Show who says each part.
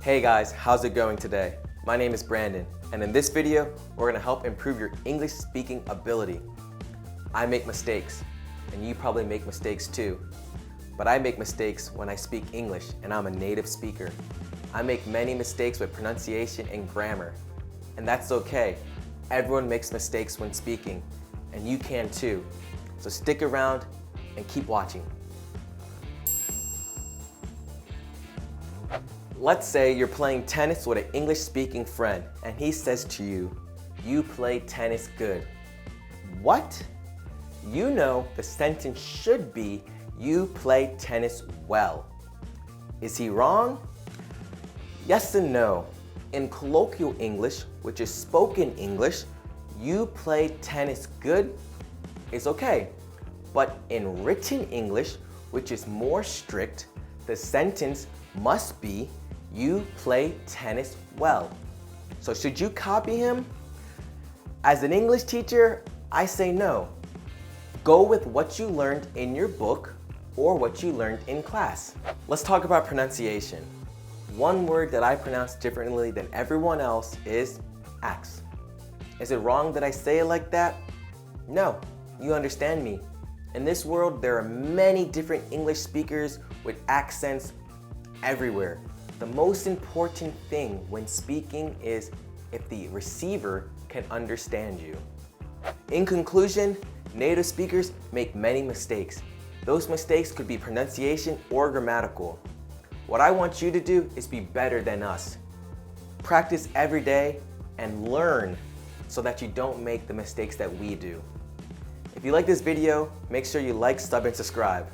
Speaker 1: Hey guys, how's it going today? My name is Brandon, and in this video, we're gonna help improve your English speaking ability. I make mistakes, and you probably make mistakes too. But I make mistakes when I speak English, and I'm a native speaker. I make many mistakes with pronunciation and grammar, and that's okay. Everyone makes mistakes when speaking, and you can too. So stick around and keep watching. Let's say you're playing tennis with an English-speaking friend, and he says to you, "You play tennis good." What? You know the sentence should be, "You play tennis well." Is he wrong? Yes and no. In colloquial English, which is spoken English, "You play tennis good" is okay. But in written English, which is more strict, the sentence must be, "You play tennis well." So should you copy him? As an English teacher, I say no. Go with what you learned in your book or what you learned in class. Let's talk about pronunciation. One word that I pronounce differently than everyone else is axe. Is it wrong that I say it like that? No, you understand me. In this world, there are many different English speakers with accents everywhere. The most important thing when speaking is if the receiver can understand you. In conclusion, native speakers make many mistakes. Those mistakes could be pronunciation or grammatical. What I want you to do is be better than us. Practice every day and learn so that you don't make the mistakes that we do. If you like this video, make sure you like, sub, and subscribe.